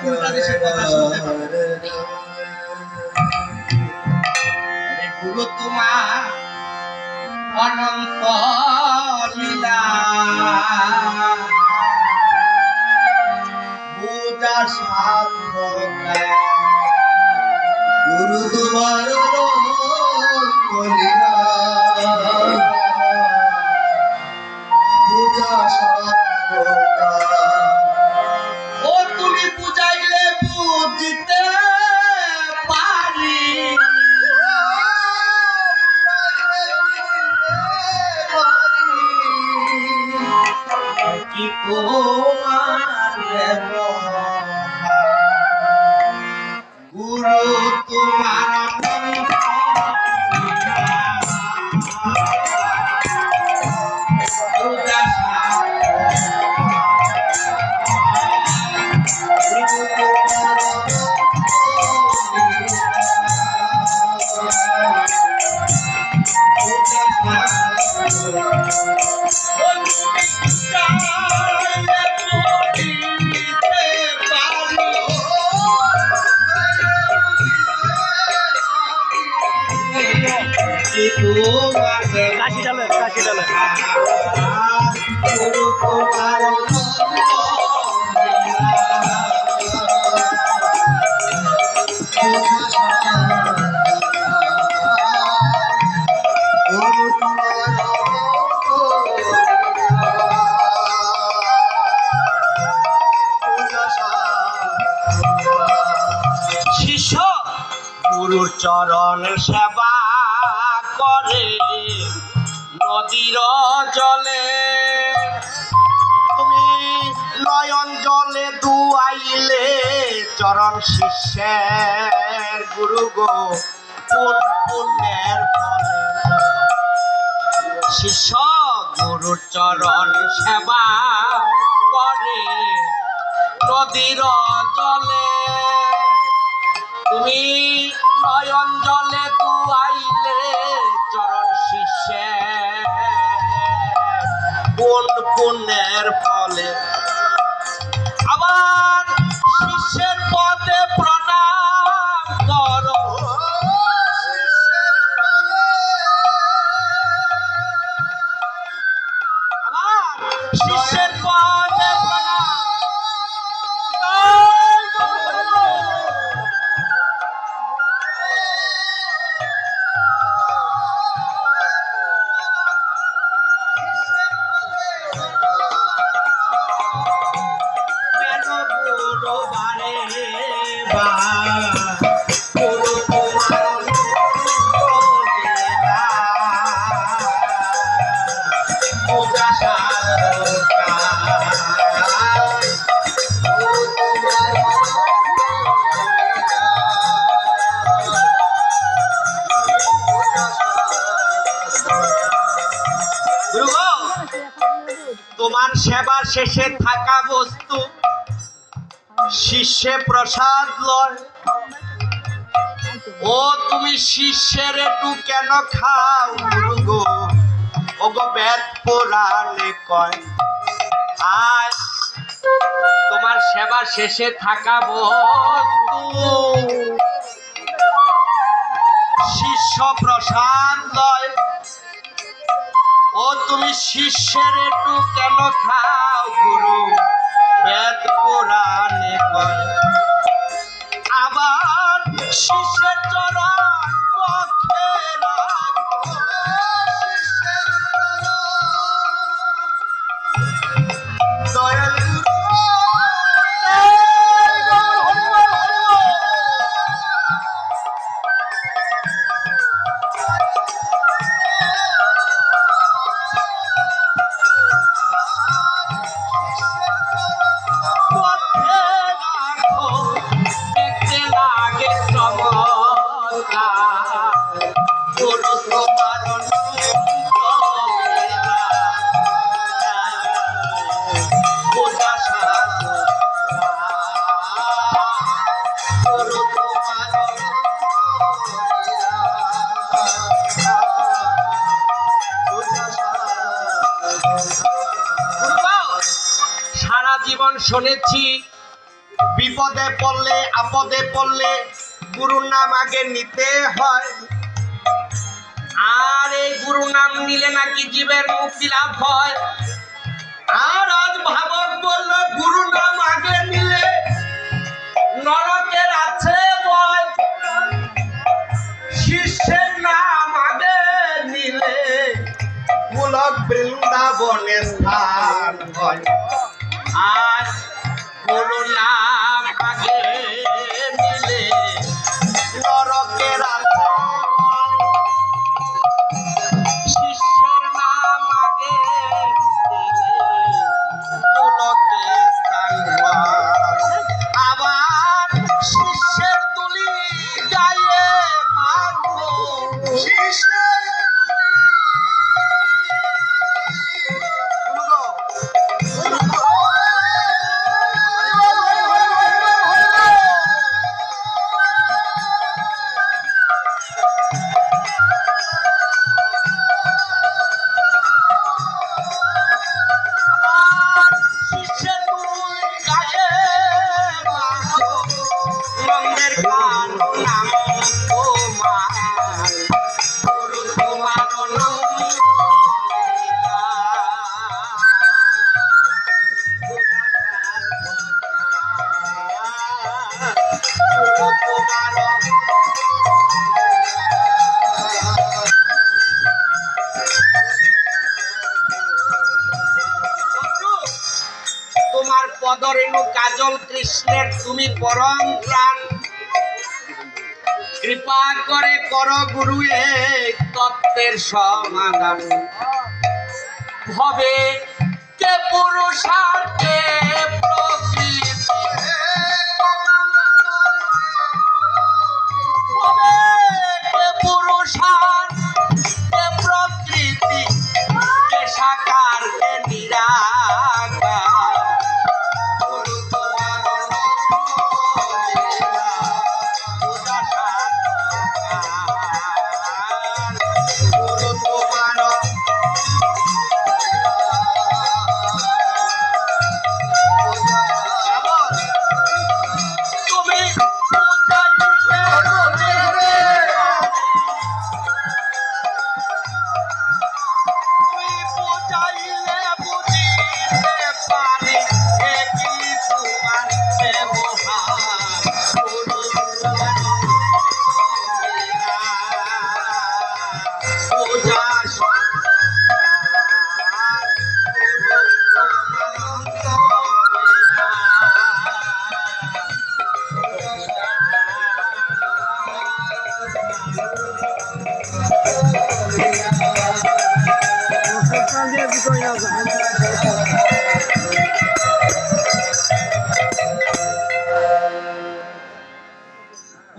কোনটা বেশি কথা শুনতে পাবে। গুরু তোমার অনন্ত লীলা পূজা সাধনা গুরু তোমার অনন্ত লীলা পূজা সাধনা ও তুমি বুঝাইলে বুঝতে পারি কি তোমার গুরু তোমার কাশি ডালে শিষ্য গুরুর চরণ সেবা করে নদীর জলে তুমি নয়ন জলে দুয়াইলে চরণ শিষ্যের গুরু গো কোন পুণ্যের ফলে শিষ্য গুরুর চরণ সেবা করে নদীর জলে তুমি নয়ন জলে দুয়াইলে চরণ শিষ্যে কোন পুণ্যের ফলে আবার শিষ্যের পদে প্রণাম করো আবার শিষ্যের পদে প্রণাম তোমার সেবা শেষে থাকা বস্তু শিষ্যে প্রসাদ লয় ও তুমি শিষ্যের একটু কেন খাও গুরু গো ও গো বেদ পুরাণে কয় আজ তোমার সেবা শেষে থাকা বস্তু শিষ্য প্রসাদ লয় ও তুমি শিষ্যের একটু কেন খাও গুরু বেদ পুরাণে কয় আবার শিষ্যের চরণ পক্ষে রাখো দয়াল জীবন শুনেছি বিপদে পড়লে আপদে পড়লে গুরুর নাম আগে নিতে হয়। আর এই গুরু নাম নিলে নাকি জীবের মুক্তি লাভ হয়। আর আজ ভাবক বলল গুরু নাম আগে নিলে নরকের আছে ভয়, শিষ্যের নাম আগে নিলে গোলক বৃন্দাবনে স্থান হয়। আর গুরু নাম আগে নিলে নরকের আছে ভয়, শিষ্যের নাম আগে নিলে গোলকে স্থান হয়। আবার শিষ্যের তুলি গায়ে মারবো, শিষ্যের তোমার পদরেণু কাজল কৃষ্ণের তুমি পরম প্রাণ, কৃপা করে কর গুরু এই তত্ত্বের সমাধান। হবে কে পুরুষার্থে প্রকৃতি, হবে কে পুরুষার্থে প্রকৃতি, কে সাকার কে নিরাকার। গুরু তোমার লীলা গুরু তোমার তুমি বুঝাইলে বুঝিতে পারি কি তোমার ব্যবহার। গুরু তোমার লীলা পূজা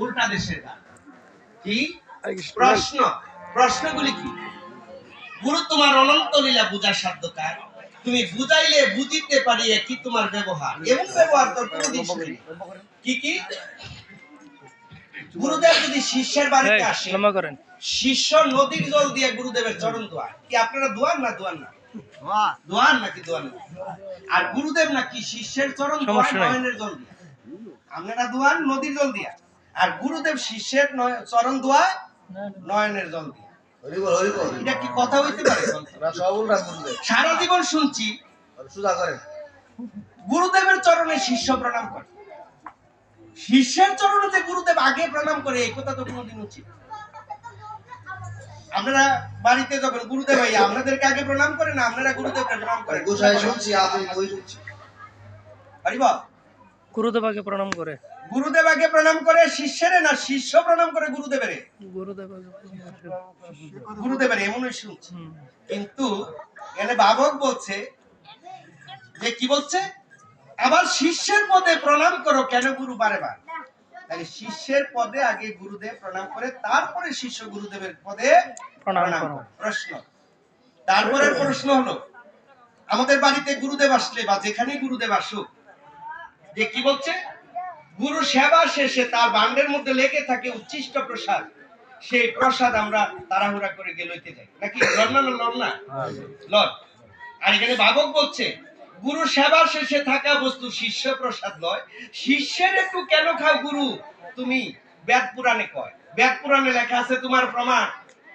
উল্টা দেশের গান। কি প্রশ্ন? প্রশ্নগুলি কি? গুরু তোমার অনন্ত লীলা বুঝার সাধ্য কার, তুমি বুঝাইলে বুঝিতে পারি কি তোমার ব্যবহার। এমন ব্যবহার তোর কোনদিন শুনিনি। কি কি? গুরুদেব যদি শিষ্যের বাড়িতে আসে, শিষ্য নদীর জল দিয়ে গুরুদেবের চরণ ধোয়া। কি আপনারা ধোয়ান না ধোয়ান না? ধোয়ান নাকি ধোয়ান না? আর গুরুদেব নাকি শিষ্যের চরণ ধোয়ায় নয়নের জল দিয়ে। আপনারা ধোয়ান নদীর জল দিয়া, আর গুরুদেব শিষ্যের চরণ ধোয়ায় নয়নের জল দিয়ে। এটা কি কথা হইতে পারে? সারা জীবন শুনছি গুরুদেবের চরণে শিষ্য প্রণাম করে, শিষ্যের চরণে যে গুরুদেব আগে প্রণাম করে, এই কথা তো কোনোদিন উচিত। আপনারা বাড়িতে যখন গুরুদেব ভাই আপনাদেরকে আগে প্রণাম করে না, আপনারা গুরুদেবকে প্রণাম করেন? গুরুদেব আগে প্রণাম করে, গুরুদেব আগে প্রণাম করে শিষ্যের, না শিষ্য প্রণাম করে গুরুদেবের? গুরুদেবের এমনই শুনছি। কিন্তু এখানে বাবক বলছে যে কি বলছে, আবার শিষ্যের পদে প্রণাম করো কেন গুরু বারে বার। তাহলে শিষ্যের পদে আগে গুরুদেব প্রণাম করে, তারপরে শিষ্য গুরুদেবের পদে প্রণাম করে। প্রশ্ন, তারপরে প্রশ্ন হলো, আমাদের বাড়িতে গুরুদেব আসলে বা যেখানে গুরুদেব আসুক, যে কি বলছে, গুরু সেবা শেষে তার ভান্ডের মধ্যে লেগে থাকে উচ্ছিষ্ট প্রসাদ, সেই প্রসাদ আমরা তাড়াহুড়া করে গিয়ে লইতে যাই নাকি? লড় না লড় না লড়। আর এখানে বাবক বলছে গুরু সেবা শেষে থাকা বস্তু শিষ্য প্রসাদ নয়। শিষ্যের একটু কেন খাও গুরু তুমি? বেদ পুরাণে কয়, বেদ পুরাণে লেখা আছে তোমার প্রমাণ,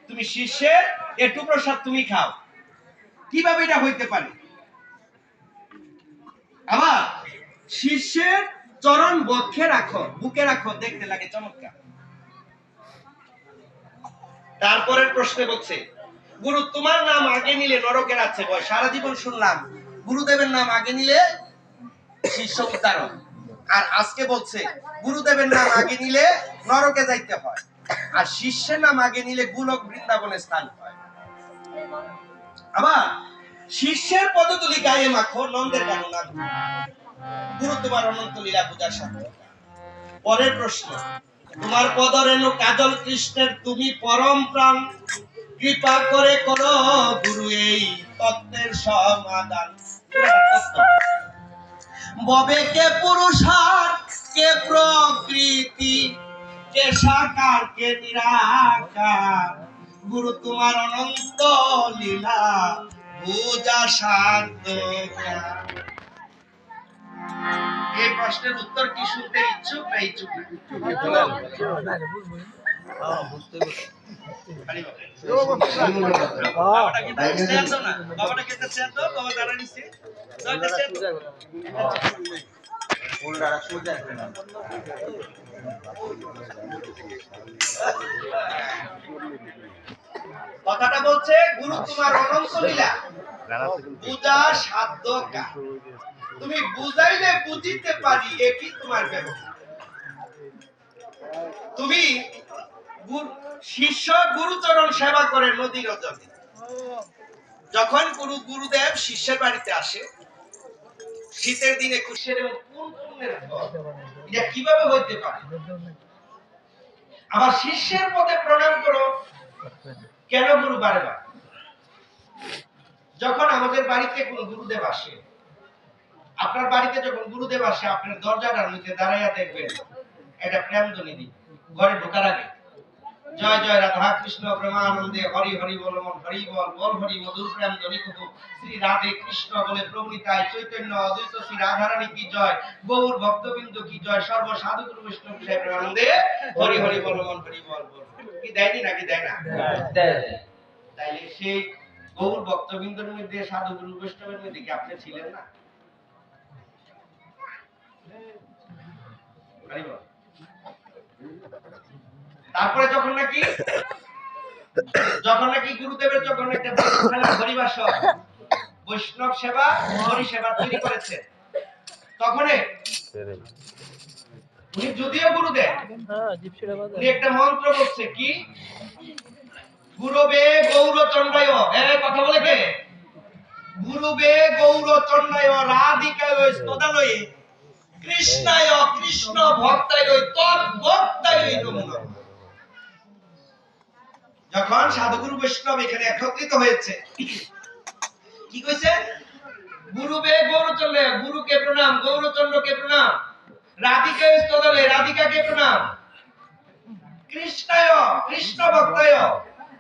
তুমি শিষ্যের একটু প্রসাদ তুমি খাও। কিভাবে এটা হইতে পারে? আবার শিষ্যের চরণ বক্ষে রাখো, বুকে রাখো, দেখতে লাগে চমৎকার। তারপরের প্রশ্নে বলছে, গুরু তোমার নাম আগে নিলে নরকের আছে ভয়। সারা জীবন শুনলাম গুরুদেবের নাম আগে নিলে শিষ্য উদ্ধারণ, আর আজকে বলছে গুরুদেবের নাম আগে নিলে নরকে যাইতে হয়, আর শিষ্যের নাম আগে নিলে গোলক বৃন্দাবনে স্থান হয়। আবার শিষ্যের পদধূলি গায়ে মাখো, নন্দের গান না গুরু তোমার অনন্ত লীলা পূজার সাথে। পরের প্রশ্ন, তোমার পদরেণু কাজল কৃষ্ণের তুমি পরম প্রাণ, কৃপা করে করো গুরু এই তত্ত্বের সমাধান। ববে কে পুরুষার, কে প্রকৃতি, কে সাকার, কে নিরাকার, গুরু তোমার অনন্ত লীলা বুঝা সাধ্য। এই প্রশ্নের উত্তর কি শুনতে ইচ্ছুক না ইচ্ছুক না? বাবাটা কি চেয়ার না? বাবাটা কি চেয়ার দাও? বাবা দাঁড়া নিচ্ছে। কথাটা বলছে গুরু তোমার অনন্ত লীলা বুঝা সাধ্য কার। তুমি বুঝাইলে বুঝিতে পারি, একই তোমার ব্যবহার। তুমি শিষ্য গুরুচরণ সেবা করে নদীর জলে। যখন গুরুদেব শিষ্যের বাড়িতে আসে শীতের দিনে, কুশের এবং এটা কিভাবে হইতে পারে? আবার শিষ্যের পদে প্রণাম করো কেন গুরু বারবার? যখন আমাদের বাড়িতে কোন গুরুদেব আসে, আপনার বাড়িতে যখন গুরুদেব আসে, আপনার দরজাটার নিচে দাঁড়াইয়া দেখবেন এটা প্রেম ধ্বনি দিবে। ঘরে ঢোকার আগে জয় জয় রাধা কৃষ্ণ প্রেমানন্দে হরি হরি বল মন হরি বল, বল হরি মধুর প্রেম ধ্বনি কহু, শ্রী রাধে কৃষ্ণ বলে প্রভুতায় চৈতন্য অদ্বৈত শ্রী রাধারানী কি জয়, গৌর ভক্তবৃন্দ কি জয়, সর্ব সাধু গুরু বৈষ্ণব বিষয় প্রেমানন্দে হরি হরি বল মন হরি বল বল। কি দেয়নি নাকি দেয় না? তাইলে সেই গৌর ভক্তবৃন্দের মধ্যে সাধু গুরু বৈষ্ণবের মধ্যে কি আপনি ছিলেন না? তারপরে যখন নাকি গুরুদেবের যখন একটা হরিবাস বৈষ্ণব সেবা হরি সেবা তৈরি করেছে, তখন উনি যদিও গুরুদেব উনি একটা মন্ত্র বলছে কি, গুরুবে গৌরচন্দ্রায়, কথা বলে কে? গুরুবে গৌরচন্দ্রায় রাধিকায় স্তদালয়ে কৃষ্ণায় কৃষ্ণ ভক্তায় তদ্ভক্তায় নমো নমঃ। যখন সাধুগুরু বৈষ্ণব এখানে একত্রিত হয়েছে, কি কইছে? গুরুবে গৌরচন্দ্র, গুরুকে প্রণাম, গৌরচন্দ্রকে প্রণাম, রাধিকায় স্তদলে, রাধিকাকে প্রণাম, কৃষ্ণায় কৃষ্ণ ভক্তায়,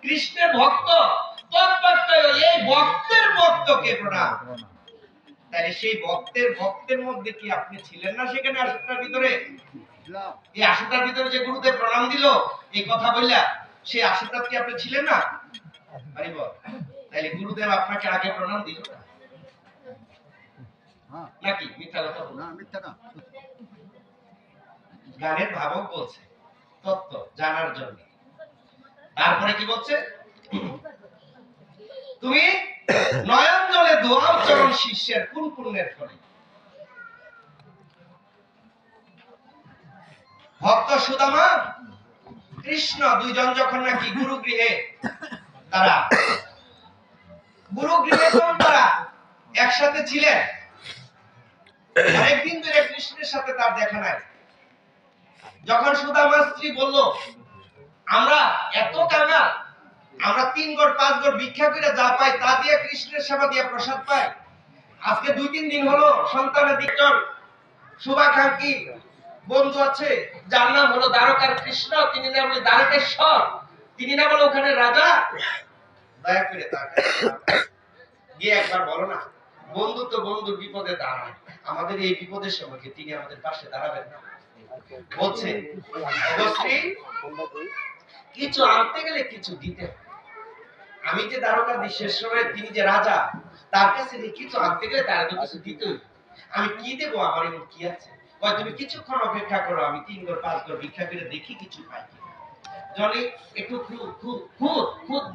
কৃষ্ণের ভক্ত তদ্ভক্তায়, এই ভক্তের ভক্তকে প্রণাম। তাহলে সেই ভক্তের মধ্যে কি আপনি ছিলেন না সেখানে আসনটার ভিতরে? এই আসনটার ভিতরে যে গুরুদেব প্রণাম দিল এই কথা বললা, সেই আসনটা কি আপনি ছিলেন না? পারিব? তাহলে গুরুদেব আপনাকে আগে প্রণাম দিল নাকি মিথ্যা কথা? না, মিথ্যা না। গানের ভাবক বলছে তত্ত্ব জানার জন্য। তারপরে কি বলছে? তুমি নয়ন জলে দোয়াও চরণ শিষ্যের কোন পুণ্যের ফলে। ভক্ত সুদামা কৃষ্ণ দুইজন যখন নাকি গুরুগৃহে তারা একসাথে ছিলেন, অনেকদিন ধরে কৃষ্ণের সাথে তার দেখা নাই। যখন সুদামার স্ত্রী বলল, আমরা এত কাঙাল, আমরা 3 ঘর 5 ঘর ভিক্ষা করে যা পাই তা দিয়ে কৃষ্ণের সেবা দিয়ে প্রসাদ পাই, আজকে 2-3 দিন হলো সন্তানের একজন শুভাকাঙ্ক্ষী বন্ধু আছে যার নাম হলো দ্বারকার কৃষ্ণ, তিনি না বলে দ্বারকেশ্বর, তিনি না বলে ওখানে রাজা, দয়া করে তার গিয়ে একবার বলো না বন্ধু তো বন্ধুর বিপদে দাঁড়ায়, আমাদের এই বিপদের সময় কি তিনি আমাদের পাশে দাঁড়াবেন না? বলছে অবশ্যই কিছু আনতে গেলে কিছু দিতে হয়। আমি যে দ্বারকা শেষ সময় তিনি যে রাজা, তার কাছে যে কিছু আনতে গেলে তার তো কিছু দিতে হইবে। আমি কি দেবো, আমার এমন কি আছে? কয় তুমি কিছুক্ষণ অপেক্ষা করো, আমি 3 ঘর 5 ঘর ভিক্ষা করে দেখি কিছু পাই কিনা। জলে একটু খুদ খুদ খুদ খুদ